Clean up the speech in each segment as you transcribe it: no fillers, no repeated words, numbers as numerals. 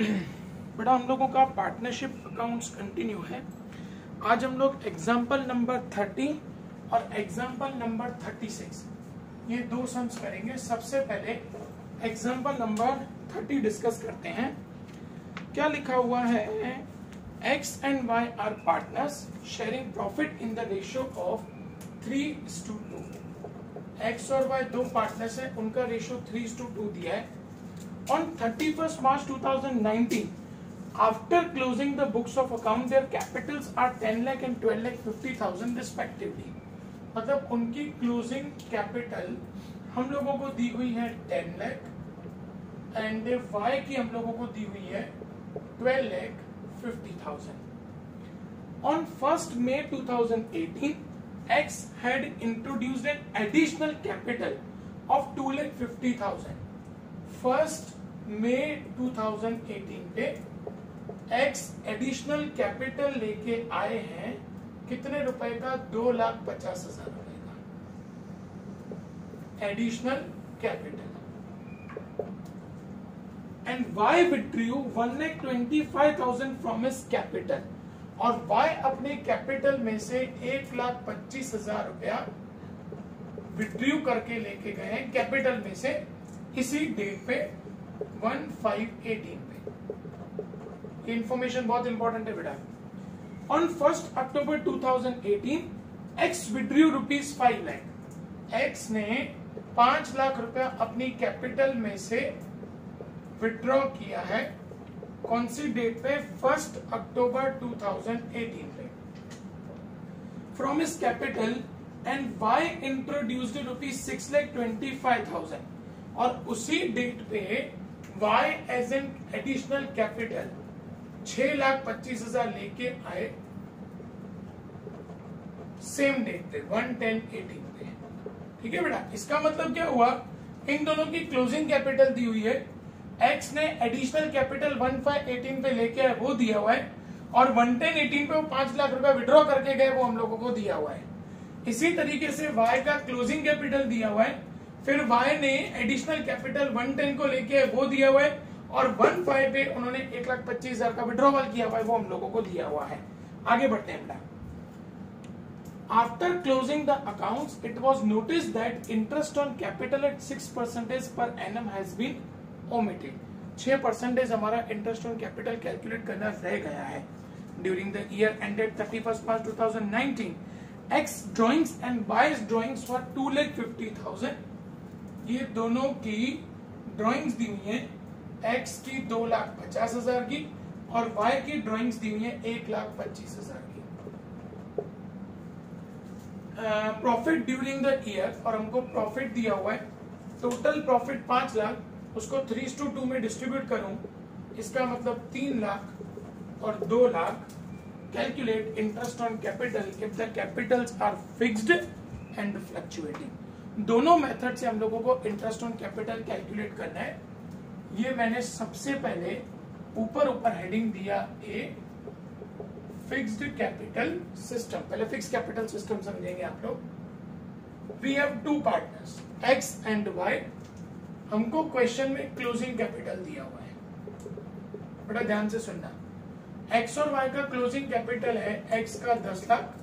बेटा हम लोगों का पार्टनरशिप अकाउंट्स कंटिन्यू है। आज हम लोग एग्जाम्पल नंबर 30 और एग्जाम्पल नंबर 36 ये दो सम्स करेंगे। सबसे पहले एग्जाम्पल नंबर 30 डिस्कस करते हैं। क्या लिखा हुआ है? X and Y are partners sharing profit in the ratio of 3:2। X और Y दो पार्टनर्स हैं, उनका रेशियो 3:2 दिया है। On 31st March 2019, after closing the books of account, their capitals are 10 lakh and 12,50,000 respectively। मतलब उनकी क्लोजिंग कैपिटल हम लोगों को दी हुई है 10 लाख एंड Y की हम लोगों को दी हुई है 12,50,000। On 1st May 2018, X had introduced an additional capital of 2,50,000। 1st May 2018 पे X एडिशनल कैपिटल लेके आए हैं कितने रुपए का? 2,50,000 रुपए का additional capital. And Y withdrew 1,25,000 from his capital, और Y अपने कैपिटल में से 1,25,000 रुपया विड्रू करके लेके गए हैं कैपिटल में से इसी डेट पे 1/5/18 पे। इंफॉर्मेशन बहुत इंपॉर्टेंट है बेटा। On 1st October 2018, X withdrew ₹5 lakh. X ने 5 लाख रुपया अपनी कैपिटल में से विड्रॉ किया है। कौन सी डेट पे? 1st October 2018 पे। From his capital and Y introduced ₹6,25,000, और उसी डेट पे Y as an additional capital 6,25,000 लेके आए सेम डेट पे 1/10/18 पे। ठीक है बेटा, इसका मतलब क्या हुआ? इन दोनों की क्लोजिंग कैपिटल दी हुई है। X ने एडिशनल कैपिटल 1/5/18 पे लेके आए, वो दिया हुआ है, और 1/10/18 पे वो 5 लाख रुपया विड्रॉ करके गए, वो हम लोगों को दिया हुआ है। इसी तरीके से Y का क्लोजिंग कैपिटल दिया हुआ है, फिर Y ने एडिशनल कैपिटल 1/10 को लेके वो दिया हुआ है, और 1/5 पे उन्होंने 1,25,000 का विड्रॉवल किया हुआ है, वो हम लोगों को दिया हुआ है। आगे बढ़ते हैं बेटा। After closing the accounts, it was noticed that interest on capital at 6% per annum has been omitted। 6% हमारा इंटरेस्ट ऑन कैपिटल कैलकुलेट करना रह गया है। During the year ended 31st March 2019, X drawings and Y's drawings for 2,50,000। ये दोनों की drawings दी हुई है। X की 2,50,000 की और Y की ड्राइंग्स दी हुई है 1,25,000 की। प्रॉफिट ड्यूरिंग द ईयर, और हमको प्रॉफिट दिया हुआ है। टोटल प्रॉफिट 5 लाख, उसको 3:2 में डिस्ट्रीब्यूट करूं, इसका मतलब 3 लाख और 2 lakh. Calculate interest on capital if the capitals are fixed and fluctuating. दोनों मेथड से हम लोगों को इंटरेस्ट ऑन कैपिटल कैलकुलेट करना है। ये मैंने सबसे पहले ऊपर हेडिंग दिया ए फिक्स्ड कैपिटल सिस्टम। पहले फिक्स्ड कैपिटल सिस्टम समझेंगे आप लोग। We have two partners X and Y। हमको क्वेश्चन में क्लोजिंग कैपिटल दिया हुआ है, बड़ा ध्यान से सुनना। X और Y का क्लोजिंग कैपिटल है, X का 10 लाख,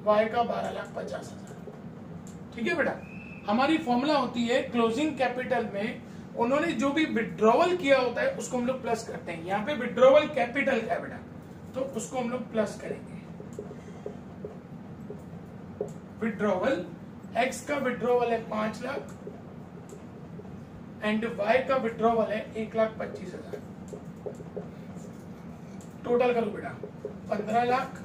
Y का 12,50,000। ठीक है बेटा, हमारी फॉर्मूला होती है क्लोजिंग कैपिटल में उन्होंने जो भी विड्रॉवल किया होता है उसको हम लोग प्लस करते हैं। यहाँ पे विड्रॉवल कैपिटल है बेटा, तो उसको हम लोग प्लस करेंगे। विड्रॉवल, X का विड्रॉवल है 5 लाख एंड Y का विड्रॉवल है 1,25,000। टोटल करो बेटा 15 लाख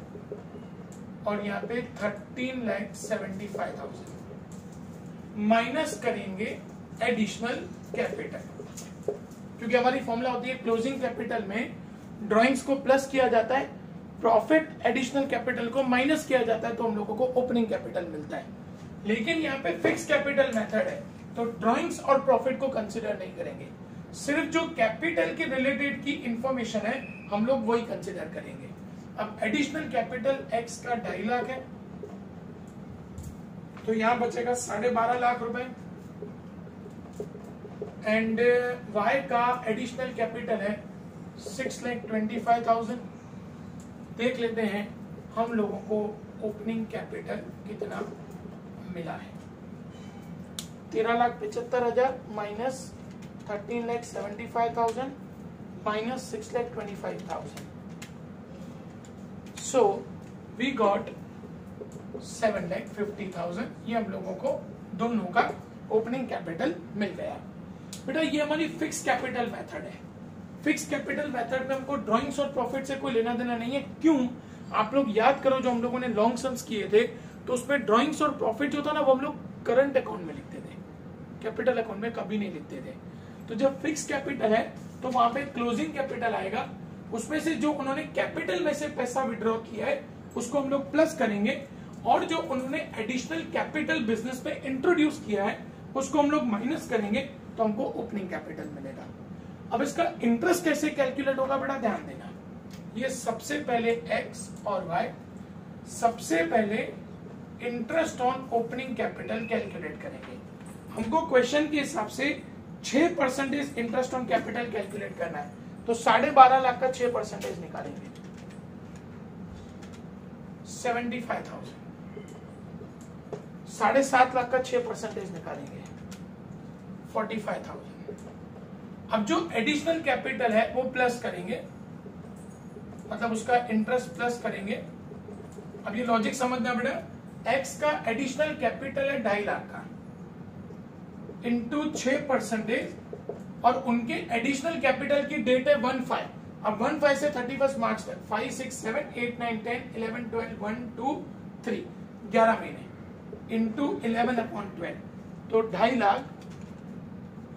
और यहाँ पे 13,75,000 माइनस करेंगे एडिशनल कैपिटल, क्योंकि हमारी फॉर्मूला होती है क्लोजिंग कैपिटल में ड्राइंग्स को प्लस किया जाता है, प्रॉफिट एडिशनल कैपिटल को माइनस किया जाता है, तो हम लोगों को ओपनिंग कैपिटल मिलता है। लेकिन यहाँ पे फिक्स कैपिटल मेथड है, तो ड्राइंग्स और प्रॉफिट को कंसिडर नहीं करेंगे। सिर्फ जो कैपिटल के रिलेटेड की इंफॉर्मेशन है हम लोग वही कंसिडर करेंगे। अब एडिशनल कैपिटल X का 2.5 लाख है, तो यहां बचेगा 12.5 लाख रुपए, एंड Y का एडिशनल कैपिटल है 6,25,000। देख लेते हैं हम लोगों को ओपनिंग कैपिटल कितना मिला है। 13,75,000 minus 13,75,000 minus 6,25,000। So we got 7,50,000। ये हम लोगों को दोनों का ओपनिंग कैपिटल मिल गया। बेटा ये हमारी फिक्स कैपिटल मेथड है। फिक्स कैपिटल मेथड में हमको ड्राइंग्स और प्रॉफिट से कोई लेना देना नहीं है। क्यों? आप लोग याद करो, जो हम लोगों ने लॉन्ग सम्स किए थे तो उसमें ड्राइंग्स और प्रॉफिट जो था ना वो हम लोग करंट अकाउंट में लिखते थे, कैपिटल अकाउंट में कभी नहीं लिखते थे। तो जब फिक्स कैपिटल है तो वहां पे क्लोजिंग कैपिटल आएगा, उसमें से जो उन्होंने कैपिटल में से पैसा विड्रॉ किया है उसको हम लोग प्लस करेंगे, और जो उन्होंने एडिशनल कैपिटल बिजनेस पे इंट्रोड्यूस किया है उसको हम लोग माइनस करेंगे, तो हमको ओपनिंग कैपिटल मिलेगा। अब इसका इंटरेस्ट कैसे कैलकुलेट होगा बेटा ध्यान देना। ये सबसे पहले x और y, सबसे पहले interest on opening capital calculate करेंगे। हमको क्वेश्चन के हिसाब से 6% इंटरेस्ट ऑन कैपिटल कैलकुलेट करना है, तो 12.5 लाख का 6% निकालेंगे 75,000। 7.5 लाख का 6% निकालेंगे 45,000। अब जो एडिशनल कैपिटल है वो प्लस करेंगे, मतलब उसका इंटरेस्ट प्लस करेंगे। अब ये लॉजिक समझना बेटा, एक्स का एडिशनल कैपिटल है 2.5 लाख का इंटू 6%, और उनके एडिशनल कैपिटल की डेट है 1/5। अब 1/5 से 31 मार्च तक 5, 6, 7, 8, 9, 10, 11, 12, 1, 2, 3 11 महीने इंटू 11/12, तो 2.5 lakh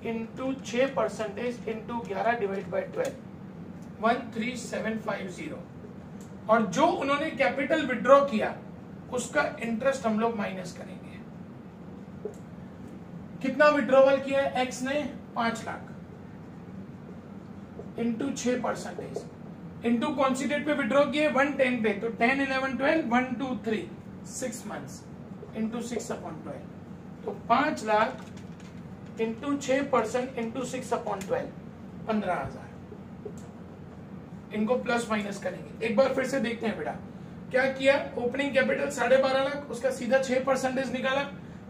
into 6% into 11 divide by 12, 13,750। और जो उन्होंने कैपिटल विड्रॉ किया उसका इंटरेस्ट हम लोग माइनस करेंगे। कितना विड्रॉवल किया है एक्स ने? 5 लाख इंटू 6% इंटू कौन सी डेट पे विड्रॉ किए? 1/10 पे, तो 10, 11, 12, 1, 2, 3 6 मंथ्स इंटू 6/12, तो 5 लाख इंटू 6% इंटू 6/12 15,000। इनको प्लस माइनस करेंगे। एक बार फिर से देखते हैं बेटा, क्या किया? ओपनिंग कैपिटल 12.5 लाख, उसका सीधा 6% निकाला।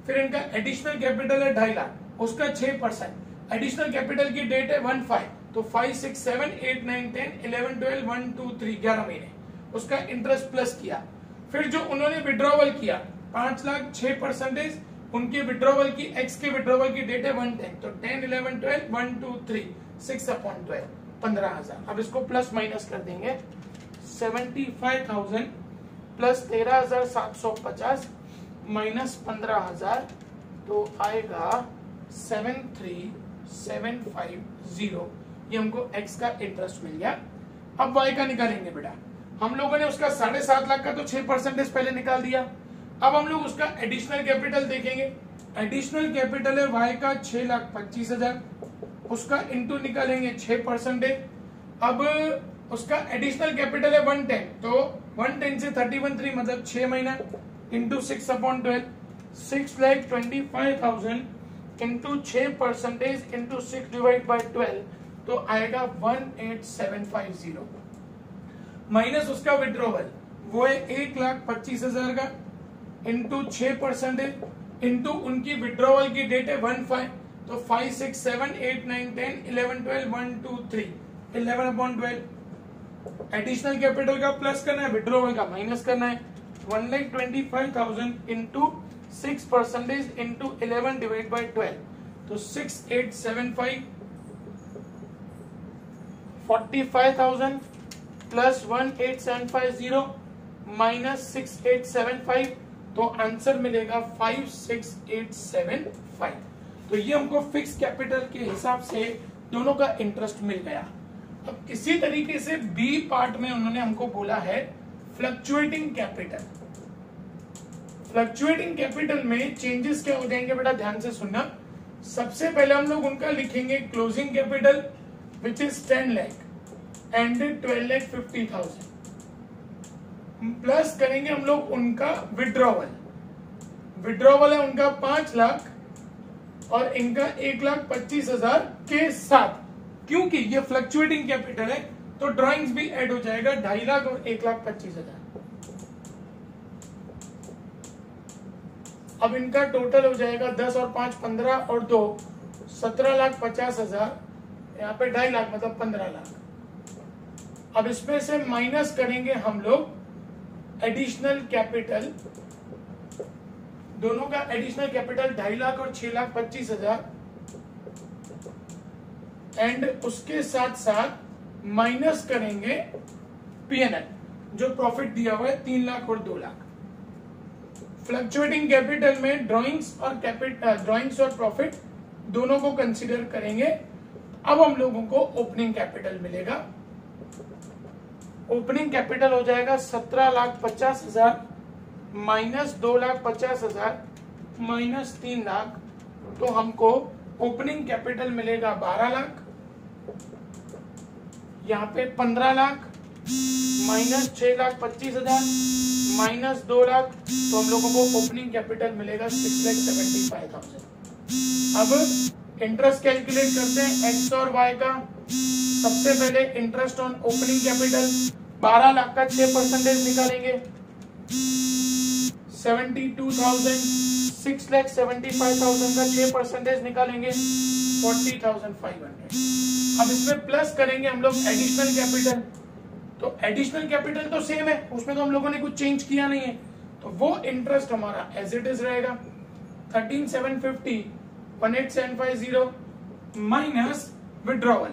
फिर इनका एडिशनल कैपिटल है 2.5 लाख, उसका 6%। एडिशनल कैपिटल की डेट है 1/5, तो 5, 6, 7, 8, 9, 10, 11, 12, 1, 2, 3 11 महीने, उसका इंटरेस्ट प्लस किया। फिर जो उन्होंने विड्रॉवल किया 5 लाख 6%, उनके विड्रॉवल की एक्स के विड्रॉवल की डेट है 1/10, तो 10, 11, 12, 1, 2, 3 6/12 15,000। अब इसको प्लस माइनस कर देंगे, 75,000 प्लस 13,750 माइनस 15,000, तो आएगा 73,750। ये हमको एक्स का इंटरेस्ट मिल गया। अब वाई का निकालेंगे बेटा। हम लोगों ने उसका 7.5 लाख का तो 6% पहले निकाल दिया। अब हम लोग उसका एडिशनल कैपिटल देखेंगे। एडिशनल कैपिटल है वाई का 6,25,000, उसका इंटू निकालेंगे 6%। अब उसका एडिशनल कैपिटल है 110, तो 110 से 31 मतलब 6 महीना into 6/12, 6,25,000 into 6% into 6 divide by 12, तो आएगा 18,750 माइनस उसका विड्रॉवल वो है 1,25,000 का इंटू 6% इंटू उनकी विड्रॉवल की डेट है 1/5, तो 5, 6, 7, 8, 9, 10, 11, 12, 1, 2, 3 11/12। एडिशनल कैपिटल का प्लस करना है, विड्रॉवल का माइनस करना है। 1,25,000 इंटू 6% इंटू 11 डिवाइड बाई 12, तो 6,875 45,000 प्लस 1,8750 माइनस 6,875, तो आंसर मिलेगा 5,6,875। तो ये हमको फिक्स कैपिटल के हिसाब से दोनों का इंटरेस्ट मिल गया। अब इसी तरीके से बी पार्ट में उन्होंने हमको बोला है फ्लक्चुएटिंग कैपिटल। फ्लक्चुएटिंग कैपिटल में चेंजेस क्या हो जाएंगे बेटा, ध्यान से सुनना। सबसे पहले हम लोग उनका लिखेंगे closing capital which is 10 lakh and 12,50,000, plus करेंगे हम लोग उनका विड्रॉवल। विड्रॉवल है उनका 5 लाख और इनका 1,25,000 के साथ क्योंकि ये फ्लक्चुएटिंग कैपिटल है तो ड्राइंग्स भी ऐड हो जाएगा 2.5 लाख और 1,25,000। अब इनका टोटल हो जाएगा 10 और 5 15 और 2 17,50,000, यहाँ पे 2.5 लाख मतलब 15 लाख। अब इसमें से माइनस करेंगे हम लोग एडिशनल कैपिटल, दोनों का एडिशनल कैपिटल 2.5 लाख और 6,25,000, एंड उसके साथ साथ माइनस करेंगे पीएनएल जो प्रॉफिट दिया हुआ है 3 लाख और 2 लाख। फ्लक्चुएटिंग कैपिटल में ड्राइंग्स और प्रॉफिट दोनों को कंसीडर करेंगे। अब हम लोगों को ओपनिंग कैपिटल मिलेगा। ओपनिंग कैपिटल हो जाएगा 17,50,000 माइनस 2,50,000 माइनस 3 लाख, तो हमको ओपनिंग कैपिटल मिलेगा 12 लाख। यहाँ पे 15 लाख माइनस 6,25,000 माइनस 2 लाख, तो हम लोगों को ओपनिंग कैपिटल मिलेगा 6,75,000। अब इंटरेस्ट कैलकुलेट करते हैं एक्स और वाई का। सबसे पहले interest on opening capital 12 lakh का 6% निकालेंगे 72,000, 6,75,000 का 6% निकालेंगे 40,500। अब इसमें प्लस करेंगे हम लोग एडिशनल कैपिटल, तो एडिशनल कैपिटल तो सेम है, उसमें तो हम लोगों ने कुछ चेंज किया नहीं है, तो वो इंटरेस्ट हमारा एज इट इज रहेगा 13,750 18,750 माइनस विड्रॉवल,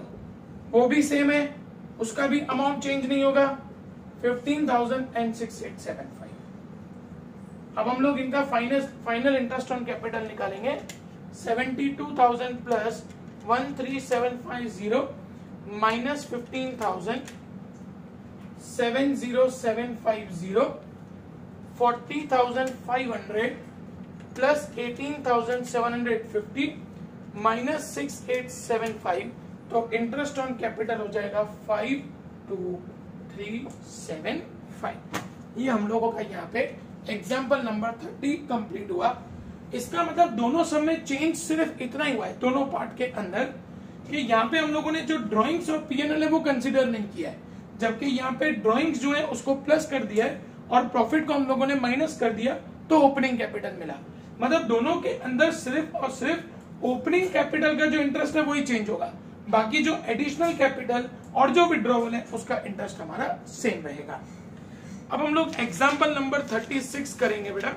वो भी सेम है, उसका भी अमाउंट चेंज नहीं होगा 15,006,875। अब हम लोग इनका फाइनल इंटरेस्ट ऑन कैपिटल निकालेंगे 72,000 प्लस 13,750 माइनस 15,000 40,500 प्लस 18,750 माइनस 6,875, तो इंटरेस्ट ऑन कैपिटल हो जाएगा 5,2,375। ये हम लोगों का यहाँ पे एग्जाम्पल नंबर 30 कंप्लीट हुआ। इसका मतलब दोनों सब में चेंज सिर्फ इतना ही हुआ है दोनों पार्ट के अंदर कि यहाँ पे हम लोगों ने जो ड्राइंग्स और पीएनएल है वो कंसीडर नहीं किया है, जबकि यहाँ पे ड्राइंग्स जो है उसको प्लस कर दिया है और प्रॉफिट को हम लोगों ने माइनस कर दिया, तो ओपनिंग कैपिटल मिला। मतलब दोनों के अंदर सिर्फ और सिर्फ ओपनिंग कैपिटल का जो इंटरेस्ट है वही चेंज होगा, बाकी जो एडिशनल कैपिटल और जो विड्रॉवल है उसका इंटरेस्ट हमारा सेम रहेगा। अब हम लोग एग्जाम्पल नंबर 36 करेंगे बेटा।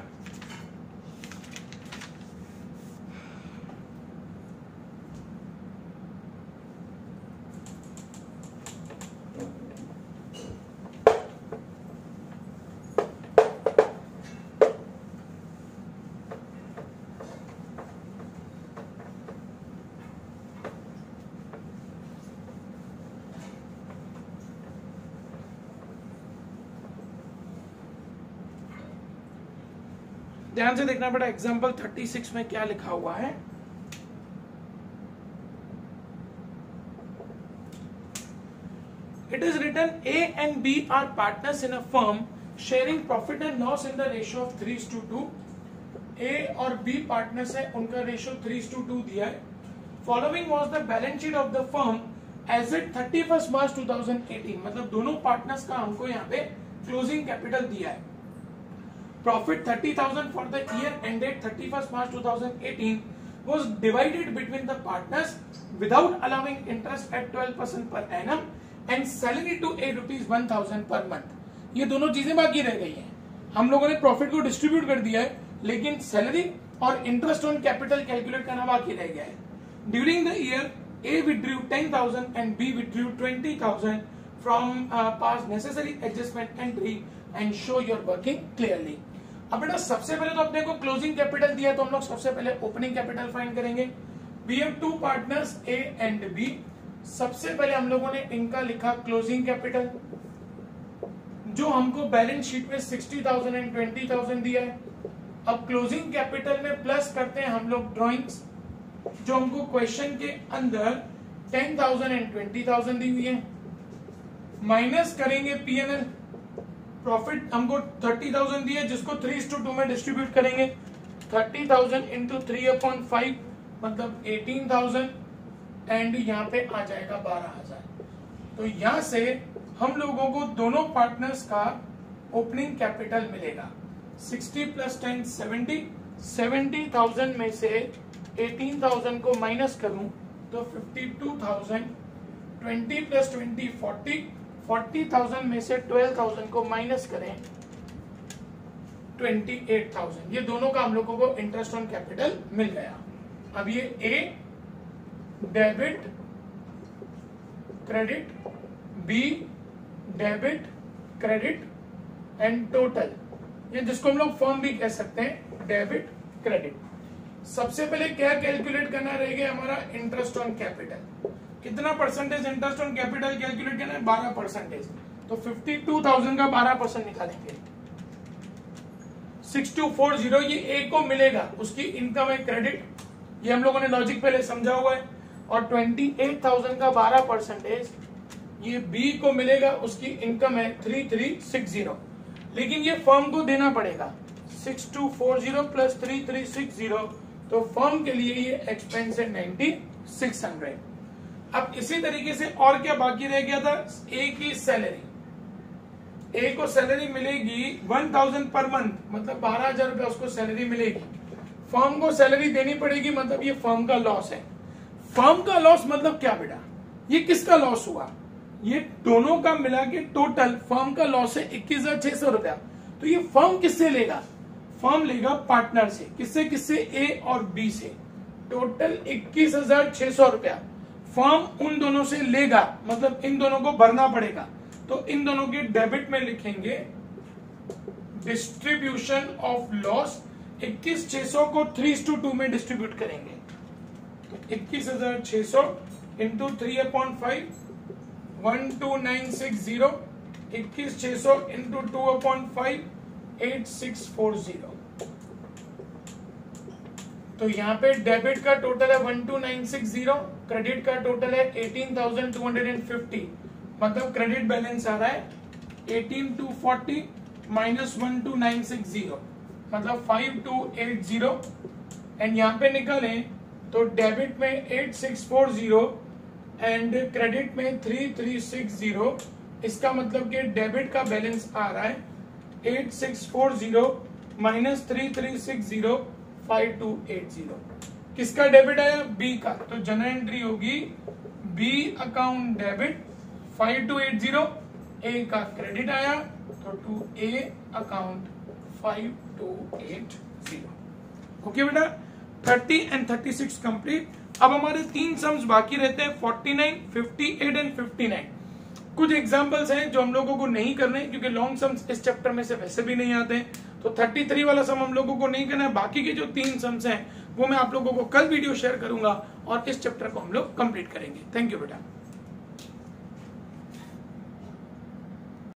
ध्यान से देखना बेटा, एग्जाम्पल 36 में क्या लिखा हुआ है। It is written A and B are partners in a firm sharing profit and loss in the ratio of 3:2. A और B पार्टनर्स है, उनका रेशियो 3:2 दिया है। Following was the balance sheet of the firm as at 31st March 2018, मतलब दोनों partners का हमको यहाँ पे क्लोजिंग कैपिटल दिया है। Profit 30,000 for the year ended 31st March 2018 was divided between the partners without allowing interest at 12% per annum and salary to a ₹1,000 per month. ये दोनों चीजें बाकी रह गई हैं। हम लोगों ने प्रॉफिट को डिस्ट्रीब्यूट कर दिया है, लेकिन सैलरी और इंटरेस्ट ऑन कैपिटल कैलकुलेट करना बाकी रह गया है। During the year, A withdrew 10,000 and B withdrew 20,000 from past necessary adjustment entry and show your working clearly. अब बेटा सबसे पहले तो अपने को क्लोजिंग कैपिटल दिया, तो हम लोग सबसे पहले ओपनिंग कैपिटल फाइंड करेंगे। We have two partners A and B। सबसे पहले हम लोगों ने इनका लिखा क्लोजिंग कैपिटल, जो हमको बैलेंस शीट में 60,000 एंड 20,000 दिया है। अब क्लोजिंग कैपिटल में प्लस करते हैं हम लोग ड्राइंग्स, जो हमको क्वेश्चन के अंदर 10,000 एंड 20,000 दी हुई है। माइनस करेंगे पीएनएल, प्रॉफिट हमको 30,000 दिया है, जिसको 3:2 में डिस्ट्रीब्यूट करेंगे। 30,000 इंटू 3/5 मतलब 18,000 एंड यहाँ पे आ जाएगा 12,000। तो यहाँ से हम लोगों को दोनों पार्टनर्स का ओपनिंग कैपिटल मिलेगा 60 प्लस 10 70। 70,000 में से 18,000 को माइनस करूं तो 52,000। 20 प्लस 20 40। 40,000 में से 12,000 को माइनस करें 28,000। ये दोनों का हम लोगों को इंटरेस्ट ऑन कैपिटल मिल गया। अब ये A debit credit, B debit credit and total, ये जिसको हम लोग फर्म भी कह सकते हैं, डेबिट क्रेडिट। सबसे पहले क्या कैलकुलेट करना रहेगा हमारा इंटरेस्ट ऑन कैपिटल। कितना percentage interest on capital calculate करना है? 12%। तो 52,000 का 12% निकालेंगे 6240। ये ए को मिलेगा, उसकी इनकम है क्रेडिट, ये हम लोगों ने लॉजिक पहले समझा हुआ है। और 28,000 का 12% ये बी को मिलेगा, उसकी इनकम है 3360। लेकिन ये फर्म को देना पड़ेगा 6240 प्लस 3360, तो फर्म के लिए ये एक्सपेंस है 9600। अब इसी तरीके से और क्या बाकी रह गया था? ए की सैलरी। ए को सैलरी मिलेगी 1000 पर मंथ, मतलब 12,000 रुपया उसको सैलरी मिलेगी। फर्म को सैलरी देनी पड़ेगी, मतलब ये फर्म का लॉस है। फर्म का लॉस मतलब क्या बेटा? ये किसका लॉस हुआ? ये दोनों का मिला के टोटल फर्म का लॉस है 21,600 रुपया। तो ये फर्म किससे लेगा? फर्म लेगा पार्टनर से। किससे किससे? ए और बी से। टोटल 21,600 रुपया फर्म उन दोनों से लेगा, मतलब इन दोनों को भरना पड़ेगा। तो इन दोनों के डेबिट में लिखेंगे डिस्ट्रीब्यूशन ऑफ लॉस। 21,600 को 3:2 में डिस्ट्रीब्यूट करेंगे। तो 21,600 इंटू 3/5 12,960। 21,600 इंटू 2/5 8640। तो यहाँ पे डेबिट का टोटल है 12,960, क्रेडिट का टोटल है 18,250। मतलब क्रेडिट बैलेंस आ रहा है 18,240 माइनस 12,960, मतलब 5,280। एंड यहाँ पे निकालें तो डेबिट में 8640 एंड क्रेडिट में 3360। इसका मतलब कि डेबिट का बैलेंस आ रहा है 8640 माइनस 3360 5280। किसका डेबिट आया? बी का। तो जनरल एंट्री होगी बी अकाउंट डेबिट 5280। ए का क्रेडिट आया तो टू ए अकाउंट 5280। ओके बेटा, 30 एंड 36 कंप्लीट। अब हमारे 3 सम्स बाकी रहते हैं 49, 58 एंड 59। कुछ एग्जांपल्स हैं जो हम लोगों को नहीं करने, क्योंकि लॉन्ग सम्स इस चैप्टर में से वैसे भी नहीं आते हैं। तो 33 वाला सम हम लोगों को नहीं करना है। बाकी के जो 3 सम्स हैं वो मैं आप लोगों को कल वीडियो शेयर करूंगा और इस चैप्टर को हम लोग कंप्लीट करेंगे। थैंक यू बेटा।